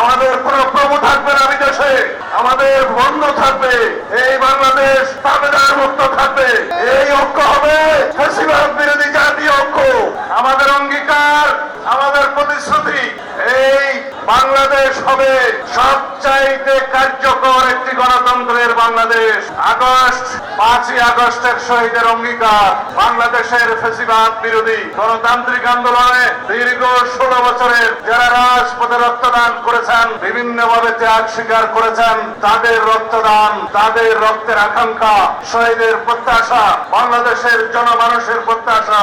আমাদের কোনো প্রভু থাকবে না বিদেশে, আমাদের বন্ধ থাকবে, এই বাংলাদেশ তাবেদার মুক্ত থাকবে। এই ঐক্য হবে ফ্যাসিবাদ বিরোধী জাতীয় ঐক্য। আমাদের অঙ্গীকার, আমাদের প্রতিশ্রুতি, এই বাংলাদেশ হবে সবচাইতে কার্যকর একটি গণতন্ত্রের বাংলাদেশ। 5ই আগস্টের শহীদের অঙ্গীকার, বাংলাদেশের ফ্যাসিবাদ বিরোধী গণতান্ত্রিক আন্দোলনে দীর্ঘ 16 বছরের যারা রাজপথে রক্তদান করেছেন, বিভিন্নভাবে ত্যাগ স্বীকার করেছেন, তাদের রক্তদান, তাদের রক্তের আকাঙ্ক্ষা, শহীদের প্রত্যাশা, বাংলাদেশের জনমানুষের প্রত্যাশা,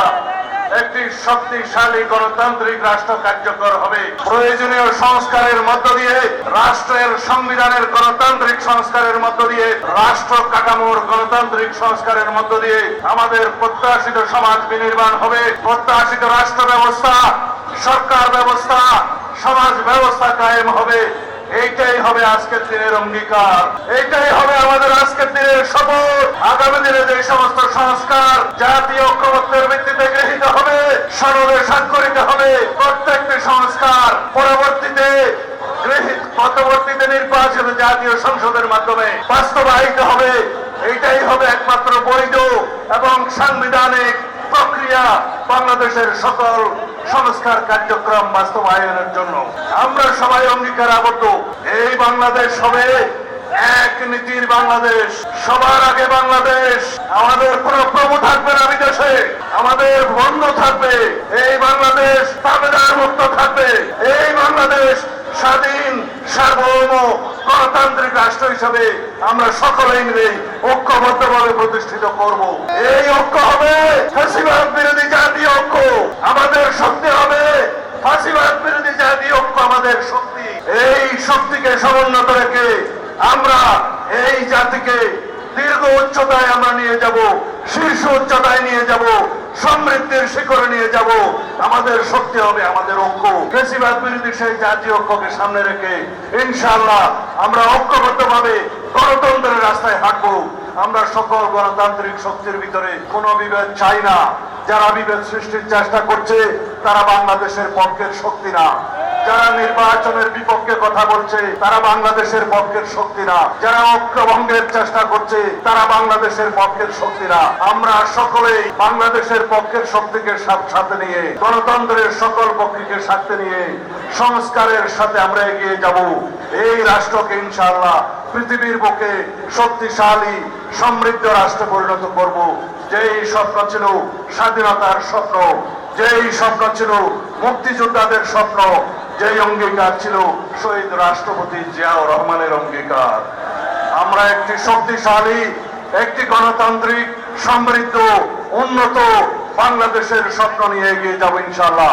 একটি শক্তিশালী গণতান্ত্রিক রাষ্ট্র কার্যকর হবে। প্রয়োজনীয় সংস্কারের মধ্য দিয়ে, রাষ্ট্রের সংবিধানের গণতান্ত্রিক সংস্কারের মধ্য দিয়ে, রাষ্ট্র কাঠামোর গণতান্ত্রিক সংস্কারের মধ্য দিয়ে আমাদের প্রত্যাশিত সমাজ বিনির্মাণ হবে। প্রত্যাশিত রাষ্ট্র ব্যবস্থা, সরকার ব্যবস্থা, সমাজ ব্যবস্থা কায়েম হবে। এইটাই হবে আজকের দিনের অঙ্গীকার, এইটাই হবে আমাদের আজকের দিনের শপথ। আগামী দিনে যে সমস্ত সংস্কার জাতীয় ঐক্যমত্যের ভিত্তিতে গৃহীত হবে, সনদে স্বাক্ষরিত হবে, প্রত্যেকটি সংস্কার পরবর্তীতে নির্বাচিত জাতীয় সংসদের মাধ্যমে বাস্তবায়িত হবে। এইটাই হবে একমাত্র বৈধ এবং সাংবিধানিক প্রক্রিয়া বাংলাদেশের সকল সংস্কার কার্যক্রম বাস্তবায়নের জন্য। আমরা সবাই অঙ্গীকার আবদ্ধ, এই বাংলাদেশ হবে এক নীতির বাংলাদেশ, সবার আগে বাংলাদেশ। আমাদের কোনো প্রভু থাকবে না বিদেশে, আমাদের বন্ধ থাকবে, এই বাংলাদেশ তাবেদার মুক্ত থাকবে। এই বাংলাদেশ স্বাধীন, সার্বভৌম গণতান্ত্রিক রাষ্ট্র হিসাবে আমরা সকলেই মিলে ঐক্যবদ্ধভাবে প্রতিষ্ঠিত করব। এই ঐক্য হবে ফ্যাসিবাদ বিরোধী জাতীয় ঐক্য, আমাদের শক্তি হবে ফ্যাসিবাদ বিরোধী জাতীয় ঐক্য, আমাদের শক্তি। এই শক্তিকে সমুন্নত রেখে আমরা এই জাতিকে দীর্ঘ উচ্চতায় আমরা নিয়ে যাব, শীর্ষ উচ্চতায় নিয়ে যাব, সমৃদ্ধির শিখরে নিয়ে যাব। আমাদের শক্তি হবে আমাদের ঐক্য। ফ্যাসিবাদ বিরোধী সেই জাতীয় ঐক্যকে সামনে রেখে ইনশাআল্লাহ আমরা ঐক্যবদ্ধভাবে গণতন্ত্রের রাস্তায় হাঁটবো। আমরা সকল গণতান্ত্রিক শক্তির ভিতরে কোনো বিভেদ চাই না। যারা বিভেদ সৃষ্টির চেষ্টা করছে তারা বাংলাদেশের পক্ষের শক্তি না। যারা নির্বাচনের বিপক্ষে কথা বলছে তারা বাংলাদেশের পক্ষের শক্তি না। যারা ঐক্য ভঙ্গের চেষ্টা করছে তারা বাংলাদেশের পক্ষের শক্তি না। আমরা সকলেই বাংলাদেশের পক্ষের শক্তিকে সাথে নিয়ে, গণতন্ত্রের সকল পক্ষকে সাথে নিয়ে সংস্কারের সাথে আমরা এগিয়ে যাব। এই রাষ্ট্রকে ইনশাআল্লাহ পৃথিবীর বুকে শক্তিশালী সমৃদ্ধ রাষ্ট্রে পরিণত করব। যেই স্বপ্ন ছিল স্বাধীনতার স্বপ্ন, যেই স্বপ্ন ছিল মুক্তিযোদ্ধাদের স্বপ্ন, যেই অঙ্গীকার ছিল শহীদ রাষ্ট্রপতি জিয়াউর রহমানের অঙ্গীকার, আমরা একটি শক্তিশালী, একটি গণতান্ত্রিক, সমৃদ্ধ, উন্নত বাংলাদেশের স্বপ্ন নিয়ে এগিয়ে যাব ইনশাআল্লাহ।